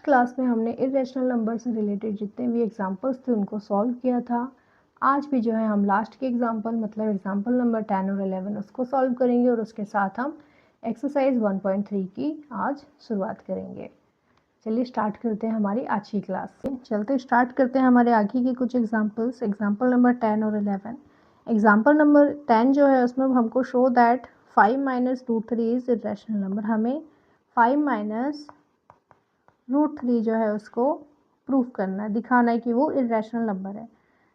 Class में हमने irrational number से रिलेटेड जितने भी एग्जांपल्स थे उनको सॉल्व किया था। आज भी जो है हम लास्ट के एग्जांपल मतलब एग्जांपल नंबर 10 और 11 उसको सॉल्व करेंगे और उसके साथ हम एक्सरसाइज 1.3 की आज शुरुआत करेंगे। चलिए स्टार्ट करते हैं हमारी आज की क्लास से। चलते स्टार्ट करते हैं हमारे आगे के कुछ एग्जांपल्स। एग्जांपल नंबर 10 और 11। एग्जांपल नंबर 10 जो है उसमें हमको show that 5 minus root 3 is irrational number. हमें 5 माइनस रूट 3 जो है उसको प्रूफ करना है, दिखाना है कि वो इरेशनल नंबर है।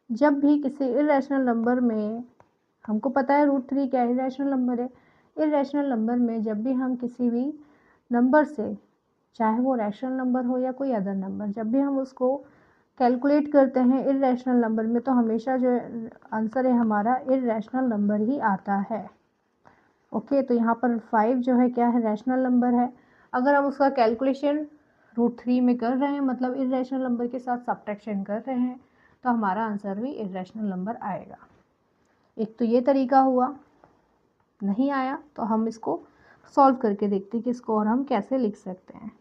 जब भी किसी इरेशनल नंबर में, हमको पता है रूट 3 क्या इरेशनल नंबर है। इरेशनल नंबर में जब भी हम किसी भी नंबर से, चाहे वो रैशनल नंबर हो या कोई अदर नंबर, जब भी हम उसको कैलकुलेट करते हैं इरेशनल नंबर में, तो हमेशा जो आंसर है हमारा इरेशनल नंबर ही आता है। ओके, तो यहाँ पर 5 जो है क्या है, रैशनल नंबर है। अगर हम उसका कैलकुलेशन रूट 3 में कर रहे हैं, मतलब इरेशनल नंबर के साथ सब्ट्रैक्शन कर रहे हैं, तो हमारा आंसर भी इरेशनल नंबर आएगा। एक तो ये तरीका हुआ। नहीं आया तो हम इसको सॉल्व करके देखते हैं कि इसको और हम कैसे लिख सकते हैं।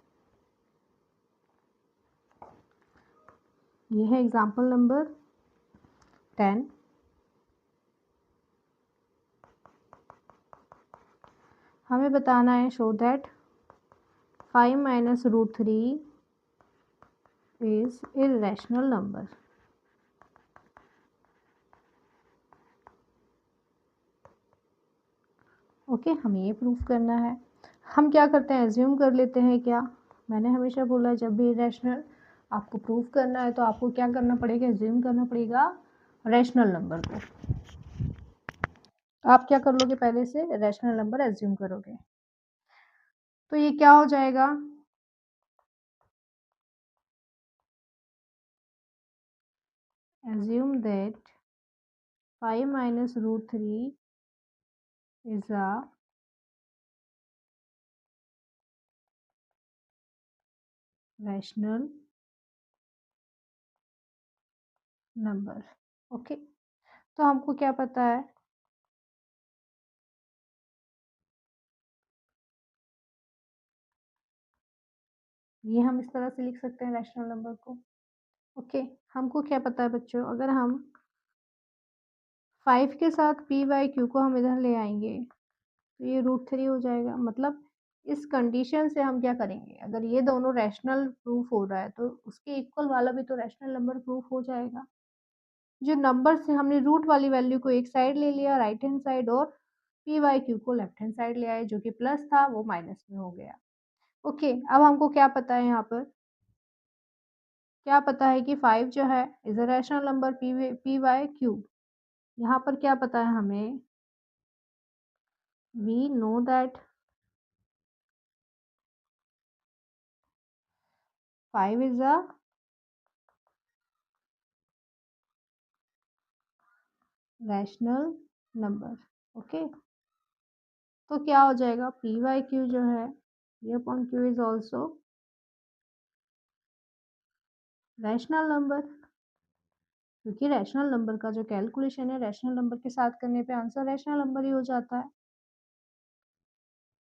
ये है एग्जाम्पल नंबर 10। हमें बताना है show that 5 minus root 3 is irrational number. Okay, हमें ये प्रूफ करना है। हम क्या करते हैं, एज्यूम कर लेते हैं। क्या, मैंने हमेशा बोला जब भी रैशनल आपको प्रूफ करना है तो आपको क्या करना पड़ेगा, एज्यूम करना पड़ेगा रैशनल नंबर को। आप क्या कर लोगे, पहले से रैशनल नंबर एज्यूम करोगे। तो ये क्या हो जाएगा, assume that 5 minus root 3 is a rational number. Okay, तो हमको क्या पता है, ये हम इस तरह से लिख सकते हैं रैशनल नंबर को। ओके, हमको क्या पता है बच्चों, अगर हम 5 के साथ पी बाई क्यू को हम इधर ले आएंगे तो ये रूट 3 हो जाएगा। मतलब इस कंडीशन से हम क्या करेंगे, अगर ये दोनों रैशनल प्रूफ हो रहा है तो उसके इक्वल वाला भी तो रैशनल नंबर प्रूफ हो जाएगा। जो नंबर से हमने रूट वाली वैल्यू को एक साइड ले लिया राइट हैंड साइड, और पी बाई क्यू को लेफ्ट हैंड साइड ले आए, जो कि प्लस था वो माइनस में हो गया। ओके, अब हमको क्या पता है, यहाँ पर क्या पता है कि 5 जो है is a rational number P by Q. यहाँ पर क्या पता है हमें, we know that 5 is a rational number. Okay, तो क्या हो जाएगा, पी बाई क्यू जो है ये upon Q is also rational number, क्योंकि रैशनल नंबर का जो कैलकुलेशन है रैशनल नंबर के साथ करने पे आंसर रैशनल नंबर ही हो जाता है।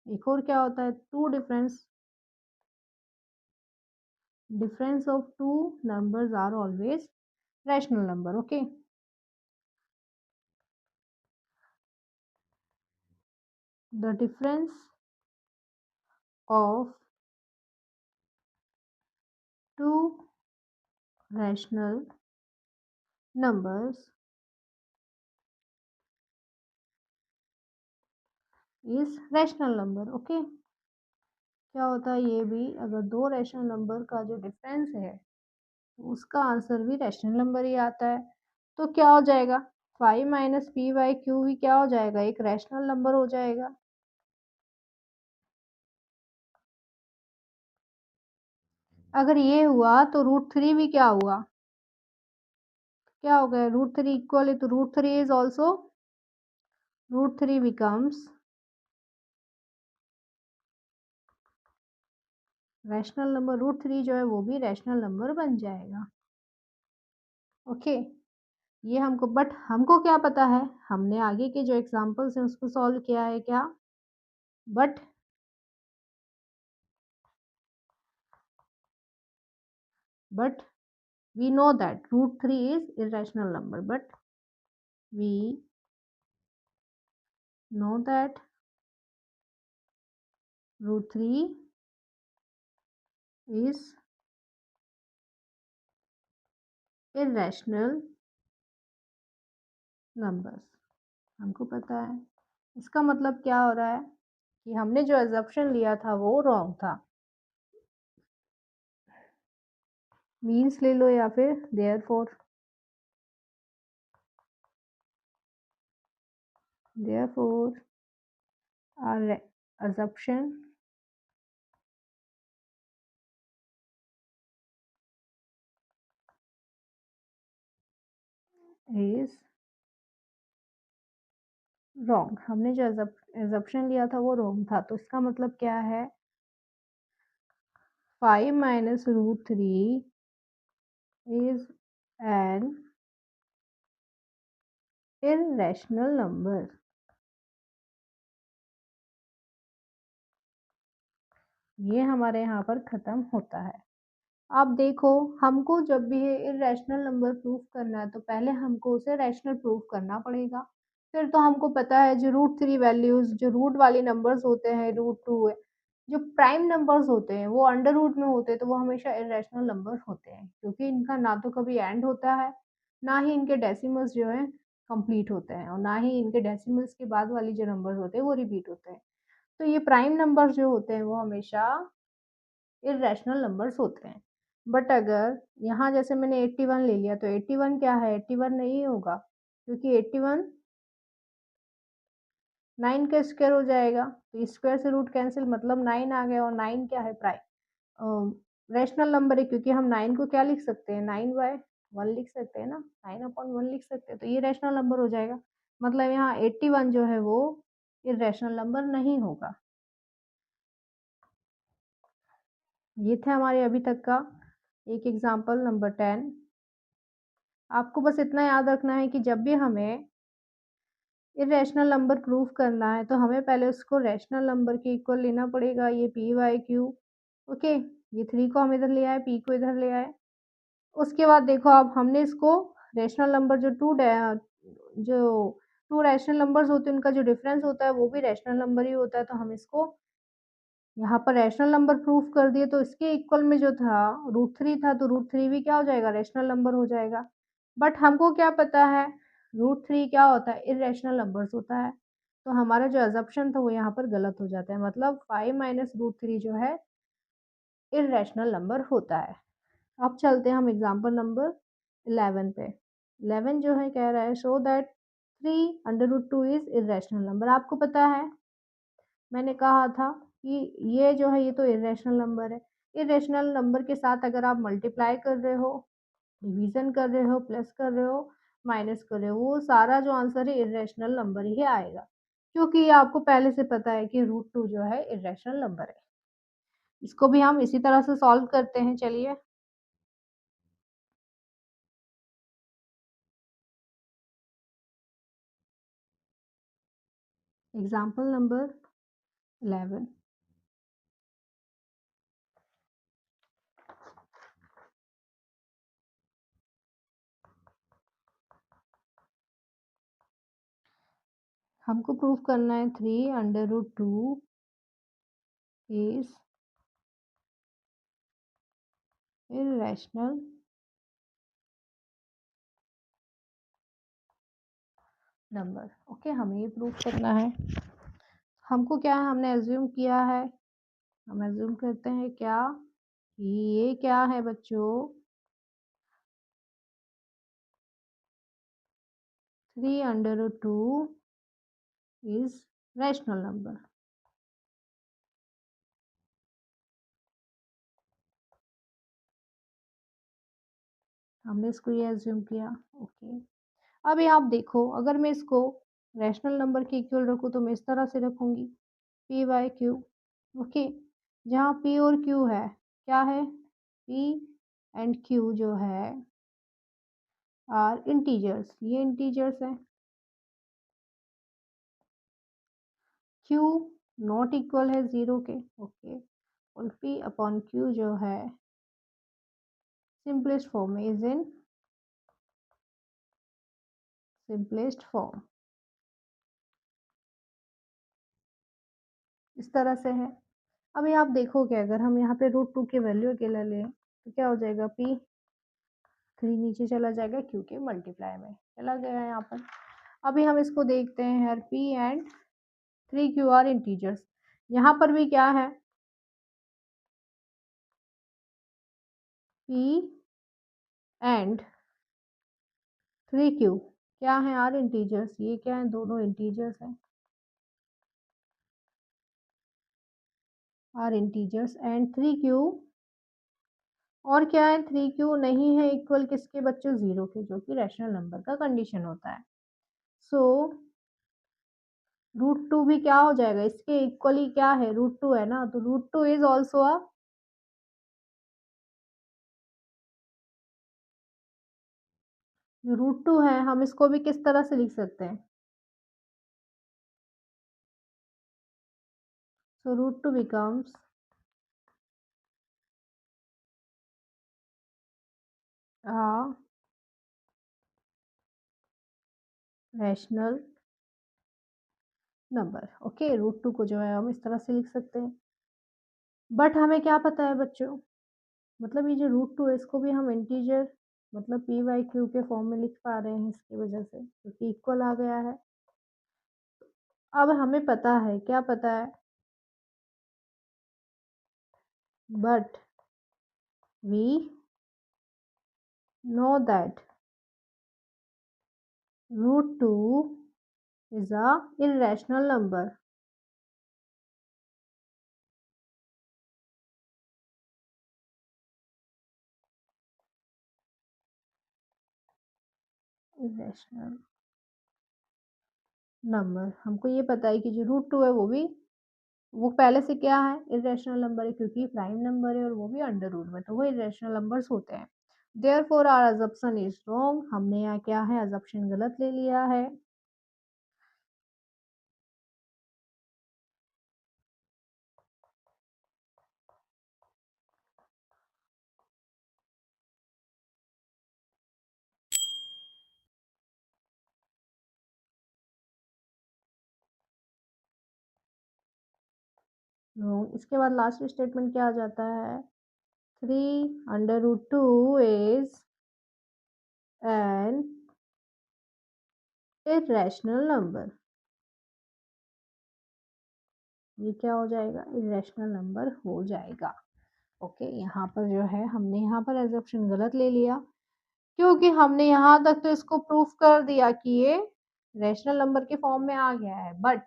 एक और क्या होता है, difference of two numbers are always rational number. Okay, the difference of two rational numbers is rational number. Okay, क्या होता है, ये भी अगर दो रैशनल नंबर का जो डिफरेंस है उसका आंसर भी रैशनल नंबर ही आता है। तो क्या हो जाएगा, 5 माइनस पी बाई क्यू भी क्या हो जाएगा, एक रैशनल नंबर हो जाएगा। अगर ये हुआ तो रूट 3 भी क्या हुआ, क्या हो गया, रूट 3 इक्वल है तो root 3 is also root 3 becomes rational number. Root 3 जो है वो भी रैशनल नंबर बन जाएगा। ओके, ये हमको, बट हमको क्या पता है, हमने आगे के जो एग्जांपल्स हैं उसको सॉल्व किया है क्या, but but we know that root 3 is irrational number, but we know that root 3 is irrational numbers, हमको पता है। इसका मतलब क्या हो रहा है कि हमने जो assumption लिया था वो रॉन्ग था। मीन्स ले लो या फिर therefore our assumption is wrong। हमने जो assumption लिया था वो wrong था, तो इसका मतलब क्या है 5 minus root 3 is an irrational number। ये हमारे यहाँ पर ख़त्म होता है। अब देखो, हमको जब भी इरेशनल नंबर प्रूफ करना है तो पहले हमको उसे रैशनल प्रूफ करना पड़ेगा। फिर तो हमको पता है जो रूट 3 वैल्यूज़ जो रूट वाले नंबर्स होते हैं, रूट 2 है, जो प्राइम नंबर्स होते हैं वो अंडर रूट में होते हैं, तो वो हमेशा इरेशनल नंबर होते हैं, क्योंकि इनका ना तो कभी एंड होता है, ना ही इनके डेसिमल्स जो हैं कंप्लीट होते हैं, और ना ही इनके डेसिमल्स के बाद वाली जो नंबर्स होते हैं वो रिपीट होते हैं। तो ये प्राइम नंबर्स जो होते हैं वो हमेशा इरेशनल नंबर्स होते हैं। बट अगर यहाँ जैसे मैंने 81 ले लिया, तो 81 क्या है, 81 नहीं होगा, क्योंकि 81 9 का स्क्वायर हो जाएगा, तो स्क्वायर से रूट कैंसिल, मतलब 9 आ गया, और 9 क्या है, रैशनल नंबर है, क्योंकि हम 9 को क्या लिख सकते हैं, 9/1 लिख सकते हैं ना, 9/1 लिख सकते हैं, तो ये रैशनल नंबर हो जाएगा। मतलब यहाँ 81 जो है वो इरेशनल नंबर नहीं होगा। ये थे हमारे अभी तक का एक एग्जाम्पल नंबर 10। आपको बस इतना याद रखना है कि जब भी हमें इरेशनल नंबर प्रूफ करना है तो हमें पहले उसको रैशनल नंबर के इक्वल लेना पड़ेगा। ये पी वाई क्यू, ओके, ये 3 को हम इधर ले आए, पी को इधर ले आए। उसके बाद देखो, अब हमने इसको रैशनल नंबर जो टू रैशनल नंबर्स होते हैं उनका जो डिफरेंस होता है वो भी रैशनल नंबर ही होता है, तो हम इसको यहाँ पर रैशनल नंबर प्रूफ कर दिए, तो इसके इक्वल में जो था रूट 3 था, तो रूट 3 भी क्या हो जाएगा, रैशनल नंबर हो जाएगा। बट हमको क्या पता है रूट 3 क्या होता है, इरेशनल नंबर्स होता है, तो हमारा जो अजम्पशन था वो यहाँ पर गलत हो जाता है। मतलब 5 माइनस रूट 3 जो है इरेशनल नंबर होता है। अब चलते हैं हम एग्जाम्पल नंबर 11 पे। 11 जो है कह रहा है show that 3 under root 2 is irrational number. आपको पता है मैंने कहा था कि ये जो है ये तो इरेशनल नंबर है। इरेशनल नंबर के साथ अगर आप मल्टीप्लाई कर रहे हो, डिवीजन कर रहे हो, प्लस कर रहे हो, माइनस कर रहे हो, वो सारा जो आंसर है इरेशनल नंबर ही आएगा, क्योंकि ये आपको पहले से पता है कि रूट 2 जो है इरेशनल नंबर है। इसको भी हम इसी तरह से सॉल्व करते हैं, चलिए। Example number 11। हमको प्रूफ करना है 3 under root 2 is irrational number. Okay, हमें ये प्रूफ करना है। हमको क्या है, हमने एज्यूम किया है, हम एज्यूम करते हैं क्या कि ये क्या है बच्चों, 3 under root 2 is rational number. हमने इसको ये एज्यूम किया, ओके। अब ये आप देखो, अगर मैं इसको रैशनल नंबर के इक्वल रखूँ तो मैं इस तरह से रखूँगी पी बाई क्यू, ओके। जहाँ पी और क्यू है, क्या है, पी एंड क्यू जो है आर इंटीजर्स, ये इंटीजर्स हैं। क्यू नॉट इक्वल है 0 के, ओके। और पी अपॉन क्यू जो है सिंपलेस्ट फॉर्म में, इज इन सिंपलेस्ट फॉर्म, इस तरह से है। अभी आप देखोगे अगर हम यहाँ पे रूट टू की वैल्यू अकेला लें तो क्या हो जाएगा, पी थ्री नीचे चला जाएगा क्योंकि मल्टीप्लाई में चला गया है यहाँ पर। अभी हम इसको देखते हैं, हर P and three Q are integers, यहाँ पर भी क्या है, पी एंड थ्री क्यू क्या है, आर इंटीजर्स, ये क्या है, दोनों इंटीजर्स हैं, are integers and three q, और क्या है, थ्री क्यू नहीं है इक्वल किसके बच्चों, जीरो के, जो कि रैशनल नंबर का कंडीशन होता है। सो रूट टू भी क्या हो जाएगा, इसके इक्वली क्या है, रूट टू है ना, तो root two is also a, root two है, हम इसको भी किस तरह से लिख सकते हैं, so root two becomes rational number. Okay, root two को जो है हम इस तरह से लिख सकते हैं, बट हमें क्या पता है बच्चों, मतलब ये जो रूट टू है इसको भी हम इंटीजर मतलब पी वाई क्यू के फॉर्म में लिख पा रहे हैं इसकी वजह से, क्योंकि इक्वल आ गया है। अब हमें पता है, क्या पता है, but we know that root two is a irrational number. irrational number, हमको ये पता है कि जो रूट टू है वो पहले से क्या है, इरेशनल नंबर है, क्योंकि प्राइम नंबर है और वो भी अंडर रूट में, तो वो इरेशनल नंबर्स होते हैं। Therefore our assumption is wrong, हमने यहाँ क्या है, अजम्पशन गलत ले लिया है। इसके बाद लास्ट स्टेटमेंट क्या आ जाता है, three under root two is an irrational number, ये क्या हो जाएगा, इरेशनल नंबर हो जाएगा। ओके, यहाँ पर जो है हमने यहाँ पर एजम्पशन गलत ले लिया, क्योंकि हमने यहाँ तक तो इसको प्रूफ कर दिया कि ये रैशनल नंबर के फॉर्म में आ गया है, बट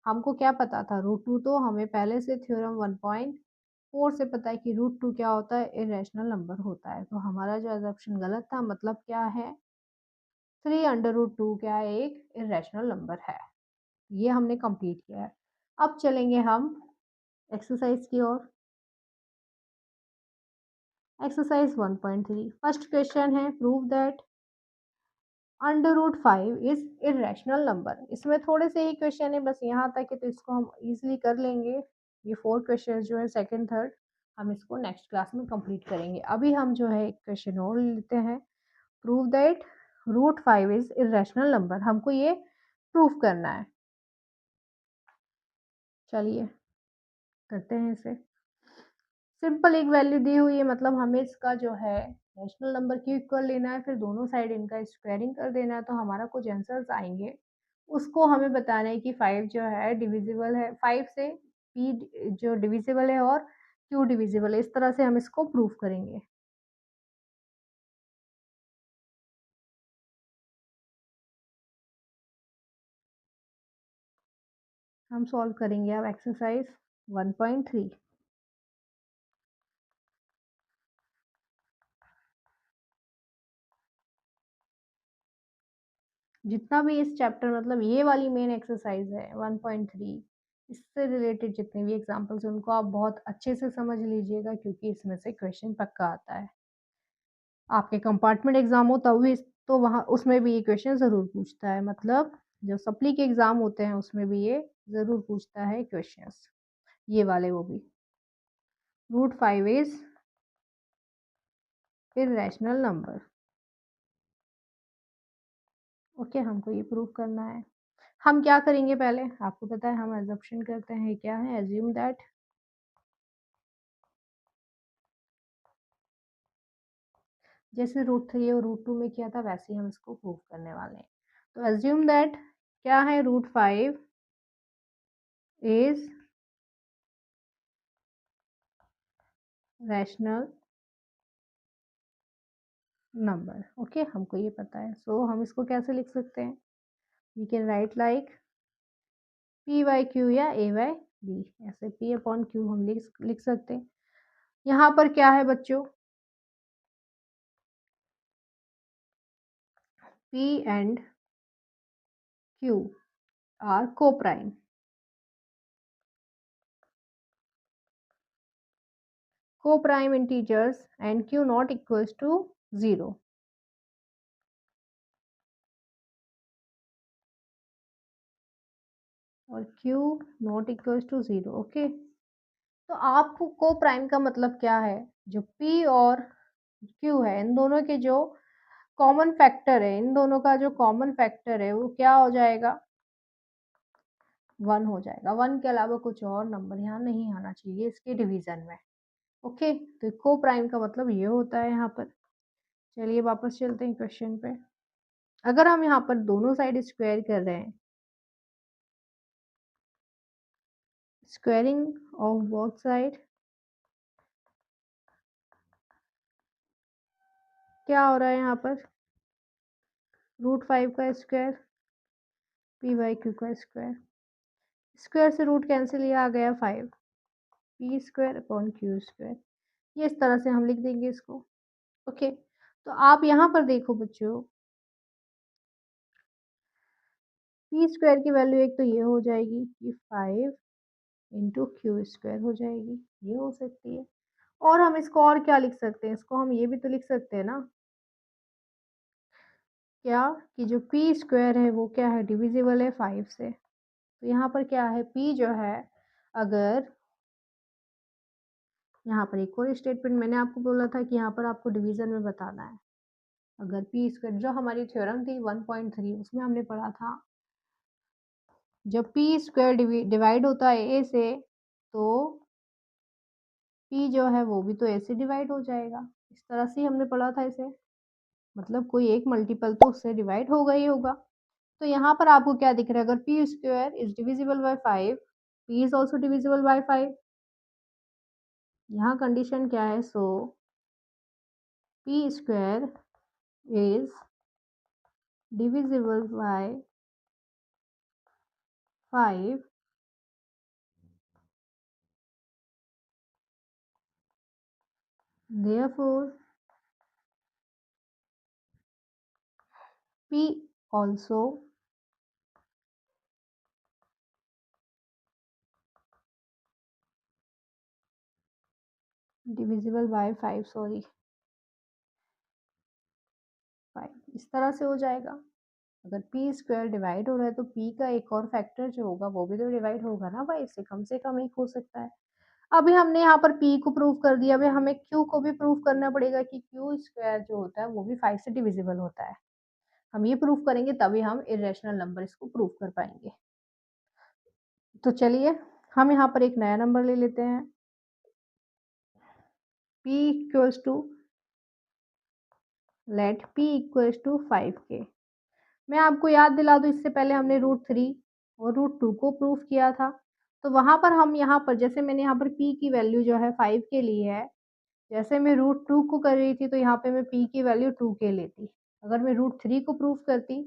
हमको क्या पता था, रूट टू तो हमें पहले से थ्योरम 1.4 से पता है कि रूट टू क्या होता है, इरेशनल नंबर होता है, तो हमारा जो एजम्पशन गलत था, मतलब क्या है, थ्री अंडर रूट टू क्या है, एक इरेशनल नंबर है। ये हमने कंप्लीट किया है। अब चलेंगे हम एक्सरसाइज की ओर। एक्सरसाइज 1.3 फर्स्ट क्वेश्चन है, prove that under root five is irrational number. इसमें थोड़े से ही क्वेश्चन है, बस यहाँ तक है, तो इसको हम इजीली कर लेंगे। ये 4 क्वेश्चन जो है सेकंड थर्ड हम इसको नेक्स्ट क्लास में कंप्लीट करेंगे। अभी हम जो है एक क्वेश्चन और लेते हैं, prove that root five is irrational number, हमको ये प्रूफ करना है। चलिए करते हैं इसे। सिंपल एक वैल्यू दी हुई है, मतलब हमें इसका जो है रैशनल नंबर की इक्वल लेना है, फिर दोनों साइड इनका स्क्वायरिंग कर देना है, तो हमारा कुछ आंसर्स आएंगे। उसको हमें बताना है कि 5 जो है डिविजिबल है, 5 से p जो डिविजिबल है और q डिविजिबल है, इस तरह से हम इसको प्रूफ करेंगे। हम सॉल्व करेंगे अब एक्सरसाइज 1.3। जितना भी इस चैप्टर मतलब ये वाली मेन एक्सरसाइज है 1.3, इससे रिलेटेड जितने भी एग्जाम्पल्स हैं उनको आप बहुत अच्छे से समझ लीजिएगा, क्योंकि इसमें से क्वेश्चन पक्का आता है। आपके कंपार्टमेंट एग्जाम हो तब भी तो वहाँ उसमें भी ये क्वेश्चन ज़रूर पूछता है, मतलब जो सप्ली के एग्जाम होते हैं उसमें भी ये ज़रूर पूछता है क्वेश्चंस, ये वाले वो भी। Root five is irrational number. Okay, हमको ये प्रूव करना है। हम क्या करेंगे पहले, आपको पता है हम एजम्पशन करते हैं, क्या है, एज्यूम दैट जैसे √3 और √2 में किया था वैसे ही हम इसको प्रूव करने वाले हैं। तो एज्यूम दैट क्या है, √5 इज रैशनल नंबर। ओके, हमको ये पता है। सो हम इसको कैसे लिख सकते हैं, we can write like p by q या ए बाई बी, ऐसे पी अपॉन क्यू हम लिख सकते हैं। यहाँ पर क्या है बच्चों, P and Q are co-prime. Co-prime integers and Q not equals to 0. और Q not equals to 0. Okay, तो आपको को प्राइम का मतलब क्या है, जो P और Q है इन दोनों के जो कॉमन फैक्टर है, इन दोनों का जो कॉमन फैक्टर है वो क्या हो जाएगा, 1 हो जाएगा। 1 के अलावा कुछ और नंबर यहाँ नहीं आना चाहिए इसके डिवीजन में। ओके, तो को प्राइम का मतलब ये होता है यहाँ पर। चलिए वापस चलते हैं क्वेश्चन पे। अगर हम यहाँ पर दोनों साइड स्क्वायर कर रहे हैं, स्क्वायरिंग ऑफ बोथ साइड, क्या हो रहा है यहाँ पर, √5 का स्क्वायर पी बाई क्यू का स्क्वायर, स्क्वायर से रूट कैंसिल, ये आ गया 5 P square upon Q square. ये इस तरह से हम लिख देंगे इसको। ओके, तो आप यहाँ पर देखो बच्चों, पी स्क्वायर की वैल्यू एक तो ये हो जाएगी, ये 5 इंटू क्यू स्क्वायर हो जाएगी, ये हो सकती है। और हम इसको और क्या लिख सकते हैं, इसको हम ये भी तो लिख सकते हैं ना, क्या कि जो पी स्क्वायर है वो क्या है, डिविजिबल है 5 से। तो यहाँ पर क्या है, पी जो है, अगर यहाँ पर एक और स्टेटमेंट मैंने आपको बोला था कि यहाँ पर आपको डिवीजन में बताना है। अगर पी स्क्वायर, जो हमारी थ्योरम थी 1.3 उसमें हमने पढ़ा था, जब पी स्क्वायर डिवाइड होता है ए से, तो पी जो है वो भी तो ए से डिवाइड हो जाएगा। इस तरह से हमने पढ़ा था इसे, मतलब कोई एक मल्टीपल तो उससे डिवाइड होगा ही होगा। तो यहाँ पर आपको क्या दिख रहा है, अगर P square is divisible by 5, P is also divisible by 5। यहाँ कंडीशन क्या है, so P square is divisible by 5, therefore P also divisible by 5, sorry 5, इस तरह से हो जाएगा। अगर पी स्क्वायर डिवाइड हो रहा है तो पी का एक और फैक्टर जो होगा वो भी तो डिवाइड होगा ना भाई, इससे कम से कम एक हो सकता है। अभी हमने यहाँ पर पी को प्रूव कर दिया, अभी हमें क्यू को भी प्रूव करना पड़ेगा कि क्यू स्क्वायर जो होता है वो भी 5 से डिविजिबल होता है। हम ये प्रूव करेंगे तभी हम इरेशनल नंबर इसको प्रूव कर पाएंगे। तो चलिए हम यहाँ पर एक नया नंबर ले लेते हैं, p equals to, let p equals to 5k। मैं आपको याद दिला दूँ, इससे पहले हमने √3 और √2 को प्रूव किया था। तो वहाँ पर हम यहाँ पर, जैसे मैंने यहाँ पर p की वैल्यू जो है 5 के ली है, जैसे मैं √2 को कर रही थी तो यहाँ पे मैं p की वैल्यू 2 के लेती। अगर मैं √3 को प्रूव करती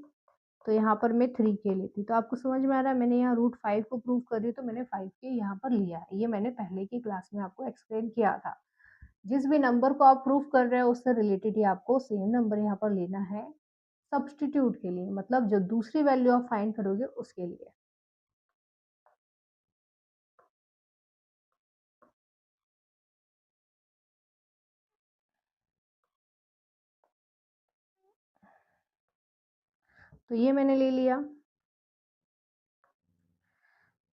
तो यहाँ पर मैं 3 के लेती। तो आपको समझ में आ रहा है, मैंने यहाँ √5 को प्रूव कर रही हूँ तो मैंने 5 के यहाँ पर लिया है। ये मैंने पहले की क्लास में आपको एक्सप्लेन किया था। जिस भी नंबर को आप प्रूव कर रहे हो उससे रिलेटेड ही आपको सेम नंबर यहाँ पर लेना है सब्स्टिट्यूट के लिए, मतलब जो दूसरी वैल्यू आप फाइंड करोगे उसके लिए। तो ये मैंने ले लिया।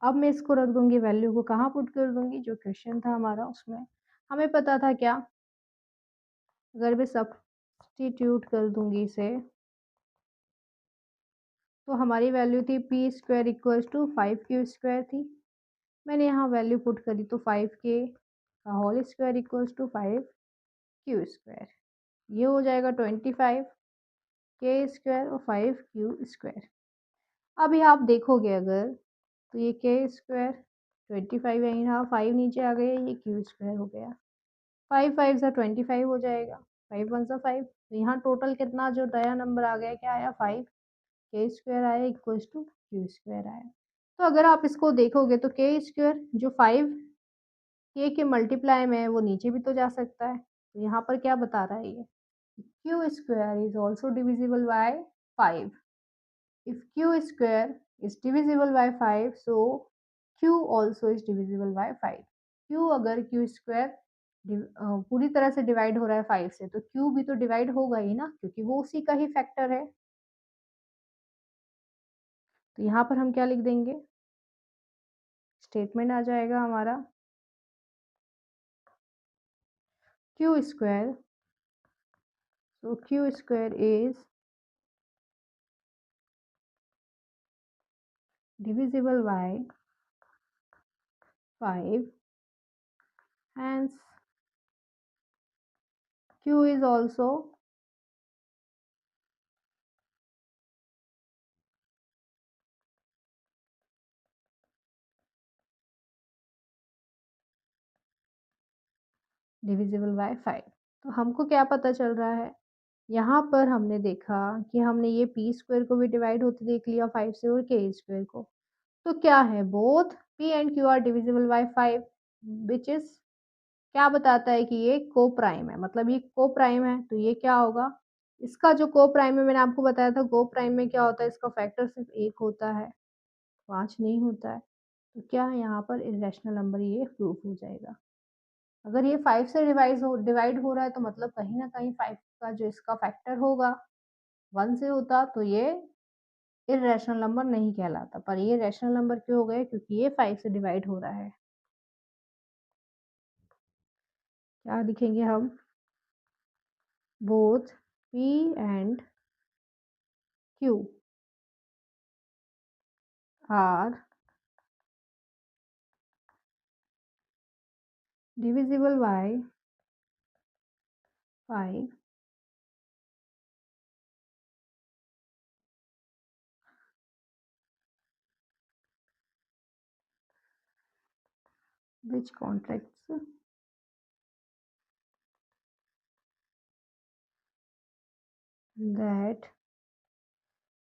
अब मैं इसको रख दूंगी, वैल्यू को कहाँ पुट कर दूंगी, जो क्वेश्चन था हमारा उसमें हमें पता था क्या, अगर मैं सब्स्टिट्यूट कर दूंगी इसे, तो हमारी वैल्यू थी P square equals to 5q² थी। मैंने यहाँ वैल्यू पुट करी तो 5k का whole square equals to 5q²। ये हो जाएगा 25k² और 5q²। अभी आप देखोगे अगर, तो ये k² 25 है, यहाँ 5 नीचे आ गए, ये q² हो गया। 5 5 सा 25 हो जाएगा, 5 1 सा 5। तो यहाँ टोटल कितना जो नया नंबर आ गया, क्या आया, 5k² आया इक्वल्स टू q² आया। तो अगर आप इसको देखोगे तो k² जो 5k के मल्टीप्लाई में है वो नीचे भी तो जा सकता है। तो यहाँ पर क्या बता रहा है ये, q² is also divisible by 5. If q² is divisible by 5, so q also is divisible by 5. q अगर q² पूरी तरह से डिवाइड हो रहा है 5 से, तो q भी तो डिवाइड होगा ही ना, क्योंकि वो उसी का ही फैक्टर है। तो यहाँ पर हम क्या लिख देंगे, स्टेटमेंट आ जाएगा हमारा q², so q² is divisible by 5, hence q is also divisible by 5। तो हमको क्या पता चल रहा है, यहाँ पर हमने देखा कि हमने ये p² को भी डिवाइड होते देख लिया 5 से और k² को। तो क्या है, both p and q are divisible by 5, which is क्या बताता है कि ये को प्राइम है, मतलब ये को प्राइम है। तो ये क्या होगा, इसका जो को प्राइम है, मैंने आपको बताया था को प्राइम में क्या होता है, इसका फैक्टर सिर्फ 1 होता है, 5 नहीं होता है। तो क्या है, यहाँ पर इरेशनल नंबर ये प्रूफ हो जाएगा। अगर ये 5 से डिवाइड हो रहा है, तो मतलब कहीं ना कहीं 5 का जो इसका फैक्टर होगा 1 से होता, तो ये इरेशनल नंबर नहीं कहलाता। पर ये रैशनल नंबर क्यों हो गए, क्योंकि ये 5 से डिवाइड हो रहा है। क्या लिखेंगे हम, both p and q are divisible by 5 which contracts that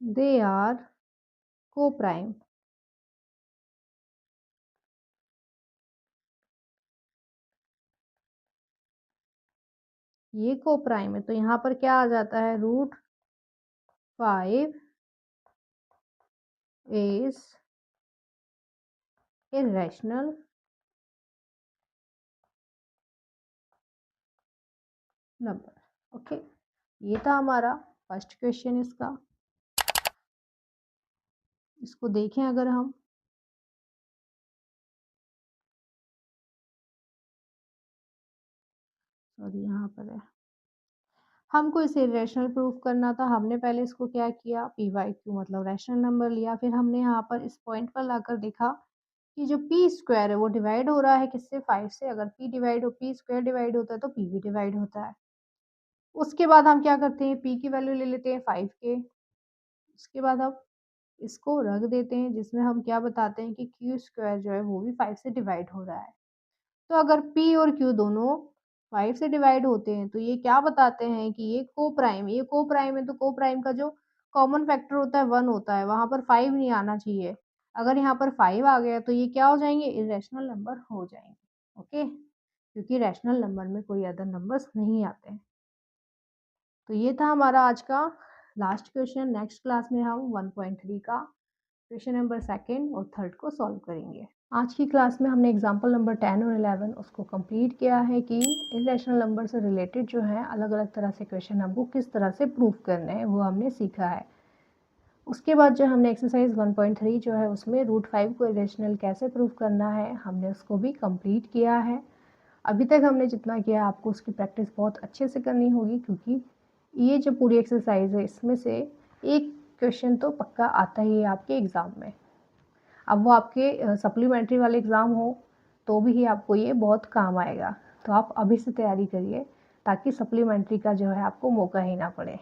they are co-prime। ये co-prime है, तो यहाँ पर क्या आ जाता है, √5 is irrational नंबर। ओके, ये था हमारा फर्स्ट क्वेश्चन इसका। इसको देखें अगर हम, सॉरी यहाँ पर है, हमको इसे रैशनल प्रूफ करना था। हमने पहले इसको क्या किया, पी बाई क्यू मतलब रैशनल नंबर लिया। फिर हमने यहाँ पर इस पॉइंट पर लाकर देखा कि जो p² है वो डिवाइड हो रहा है किससे, 5 से। अगर p² डिवाइड होता है तो p भी डिवाइड होता है। उसके बाद हम क्या करते हैं, p की वैल्यू ले लेते हैं 5k। उसके बाद हम इसको रख देते हैं, जिसमें हम क्या बताते हैं कि q² जो है वो भी 5 से डिवाइड हो रहा है। तो अगर p और q दोनों 5 से डिवाइड होते हैं, तो ये क्या बताते हैं कि ये को प्राइम है। तो को प्राइम का जो कॉमन फैक्टर होता है 1 होता है, वहां पर 5 नहीं आना चाहिए। अगर यहाँ पर 5 आ गया तो ये क्या हो जाएंगे, इरेशनल नंबर हो जाएंगे। ओके, क्योंकि रैशनल नंबर में कोई अदर नंबर्स नहीं आते हैं। तो ये था हमारा आज का लास्ट क्वेश्चन। नेक्स्ट क्लास में हम 1.3 का क्वेश्चन नंबर 2 और 3 को सॉल्व करेंगे। आज की क्लास में हमने एग्जाम्पल नंबर 10 और 11 उसको कंप्लीट किया है कि इरेशनल नंबर से रिलेटेड जो है अलग अलग तरह से क्वेश्चन हमको किस तरह से प्रूव करने हैं वो हमने सीखा है। उसके बाद जो हमने एक्सरसाइज 1.3 जो है उसमें √5 को इरेशनल कैसे प्रूव करना है हमने उसको भी कंप्लीट किया है। अभी तक हमने जितना किया आपको उसकी प्रैक्टिस बहुत अच्छे से करनी होगी, क्योंकि ये जो पूरी एक्सरसाइज है इसमें से एक क्वेश्चन तो पक्का आता ही है आपके एग्ज़ाम में। अब वो आपके सप्लीमेंट्री वाले एग्ज़ाम हो तो भी ही आपको ये बहुत काम आएगा। तो आप अभी से तैयारी करिए ताकि सप्लीमेंट्री का जो है आपको मौका ही ना पड़े।